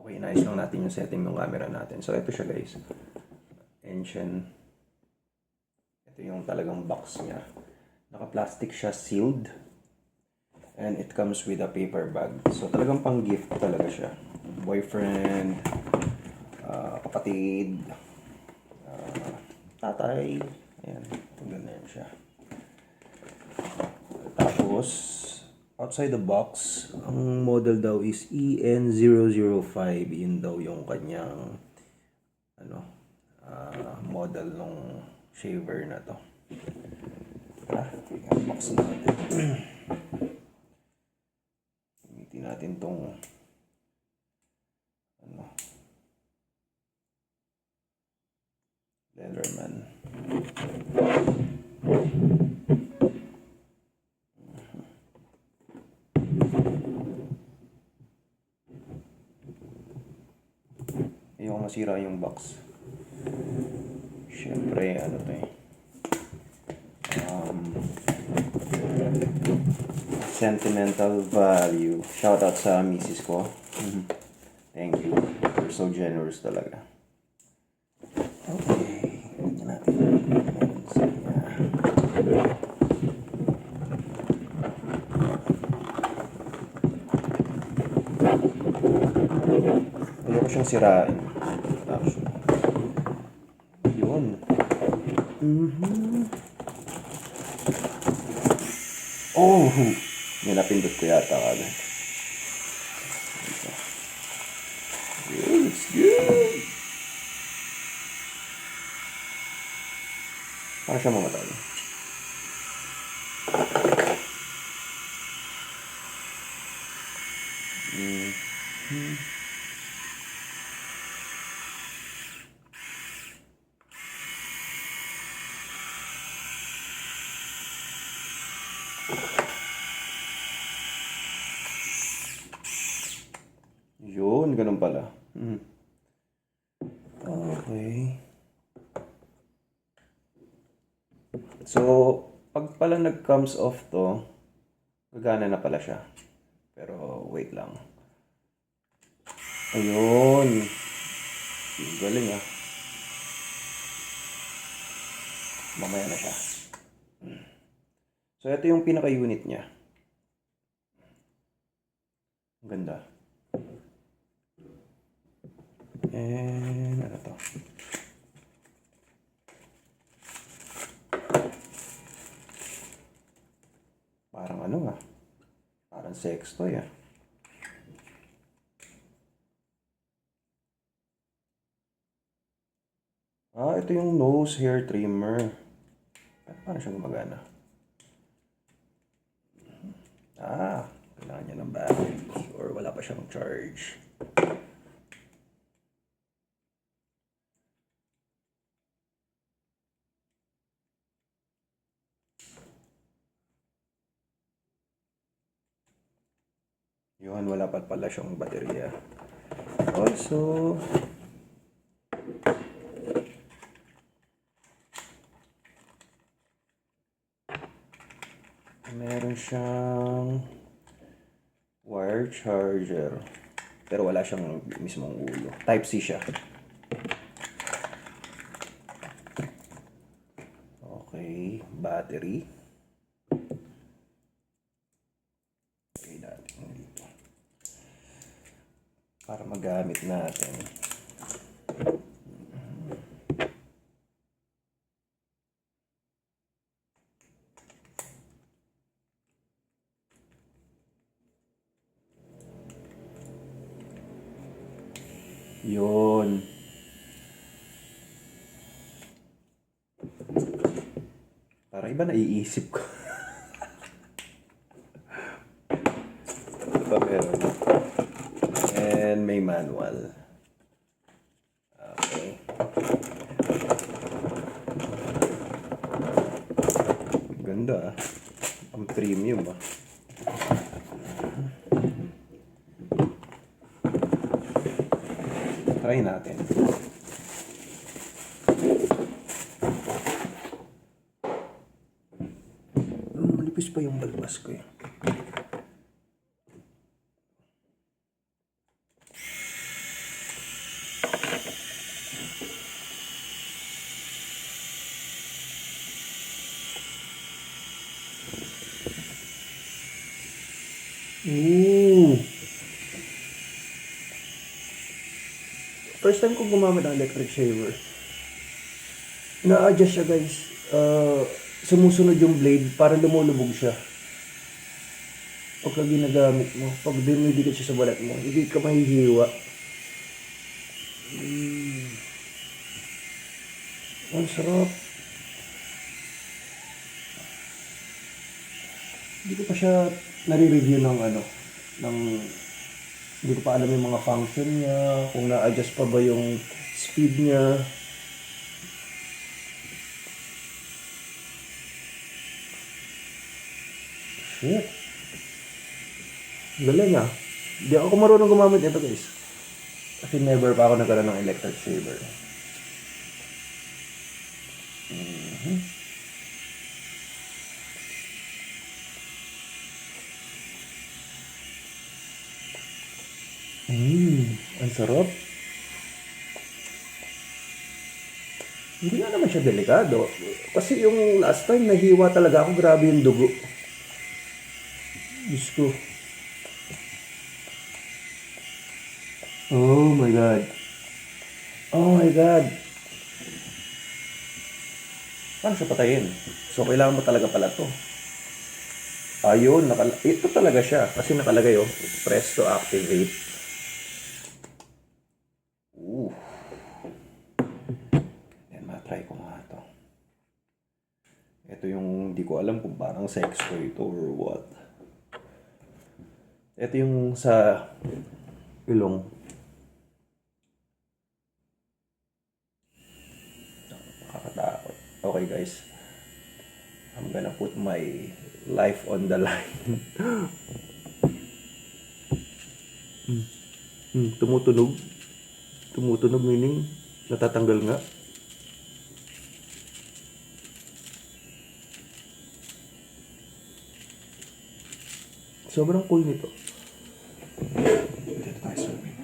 Okay, nice lang natin yung setting ng camera natin. So, ito siya guys. Engine. Ito yung talagang box niya. Naka-plastic siya, sealed. And it comes with a paper bag. So, talagang pang-gift talaga siya. Boyfriend, kapatid, tatay. Ayan, ganyan siya. Tapos, outside the box, ang model daw is EN005. Yun daw yung kanyang model ng shaver na to. Box natin. Gamitin natin tong Leatherman. Ayoko masira yung box. Siyempre, ano to eh. Sentimental value. Shoutout sa misis ko. Thank you. You're so generous talaga. Okay. Tignan natin. Ayoko siyang sirain. Actually. Yun. Oh! Nilapindot ko yata agad. Good, it's good! Para siya mamatay. Yun, ganun pala. Okay. So, pag pala nag-comes off to, gagana na pala siya. Pero, wait lang. Ayun. Galing ah. Mamaya na siya. So, ito yung pinaka-unit niya. Ang ganda. And, ano to? Parang ano ah. Parang sex toy ah. Ito yung nose hair trimmer. Paano siya gumagana? Kailangan niya ng battery or wala pa siyang charge. Yun, wala pa pala siyang baterya. Also, meron siyang wire charger. Pero wala siyang mismong ulo. Type C siya. Okay, battery. Okay, natin dito. Para magamit natin. Yun. Para iba naiisip ko. Ito pa meron. And may manual. Okay. Ganda ah. Ang premium ah. Try natin. Malipis pa yung balbas ko eh. First time kong gumamit ng electric shaver. Na-adjust siya guys. Sumusunod yung blade para lumulubog siya. Pagka ginagamit mo, pag dinidikit siya sa balat mo, hindi ka mahihiwa. Ang sarap. Hindi ko pa siya nare-review ng hindi ko pa alam yung mga function niya, kung na-adjust pa ba yung speed niya. Shit. Galing ah. Hindi ako marunong gumamit ito guys. Kasi never pa ako nagkaroon ng electric shaver. Ang sarap. Hindi na naman siya delikado. Kasi yung last time nahiwa talaga ako, grabe yung dugo. Diyos ko. Oh my God. Oh my God. Paano siya patayin? So, kailangan mo talaga pala to. Ayun, ito talaga siya. Kasi nakalagay press to activate. Yan, matry ko nga to. Ito yung, hindi ko alam kung parang sex toy ito or what. Ito yung sa ilong. Nakakatakot. Okay guys. I'm gonna put my life on the line. Tumutunog. Tumutunog meaning natatanggal nga. Sobrang cool nito. Dito tayo sa amin.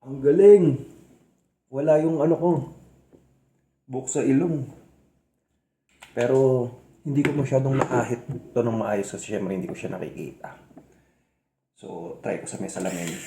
Ang galing. Wala yung ko. Buhok sa ilong. Pero hindi ko masyadong naahit ito ng maayos kasi syempre hindi ko siya nakikita. So, try ko sa may salamin.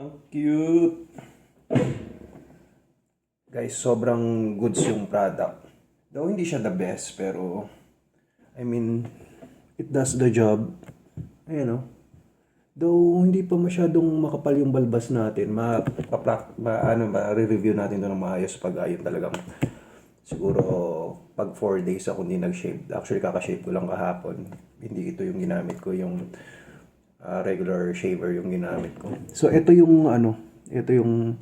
Ang cute! Guys, sobrang goods yung product. Though hindi siya the best, pero I mean, it does the job. Ayan Though hindi pa masyadong makapal yung balbas natin, ma-review natin ito ng maayos pag ayun talagang siguro pag 4 days ako hindi nag-shave. Actually, kaka-shave ko lang kahapon. Hindi ito yung ginamit ko, yung regular shaver yung ginamit ko. So ito yung ito yung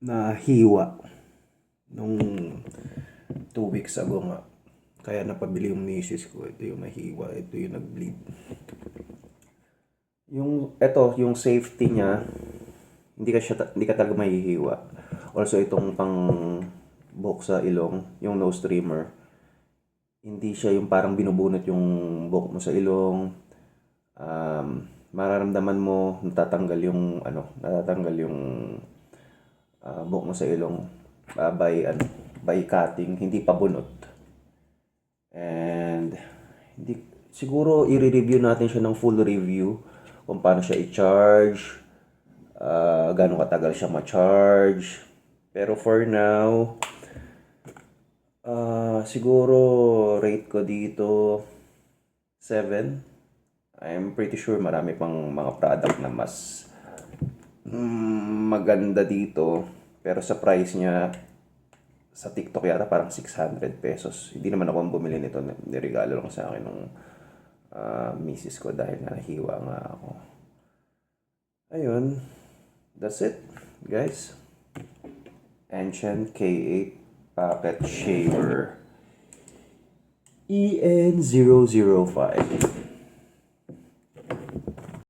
nahiwa nung 2 weeks ago nga. Kaya napabili yung misis ko. Ito yung nahiwa, ito yung nag-bleed. Yung safety niya, hindi ka talaga mahihiwa. Also itong pang buhok sa ilong, yung nose trimmer. Hindi siya yung parang binubunot yung buhok mo sa ilong. Mararamdaman mo natatanggal yung buhok mo sa ilong by cutting, hindi pa bunot. And siguro i-review natin siya ng full review kung paano siya i-charge, gaano katagal siya ma-charge. Pero for now, siguro rate ko dito 7. I'm pretty sure marami pang mga product na mas maganda dito. Pero sa price niya, sa TikTok yata parang 600 pesos. Hindi naman ako ang bumili nito. Niregalo lang sa akin ng misis ko dahil nahiwa nga ako. Ayun. That's it, guys. Ancient K8 Pocket Shaver EN005.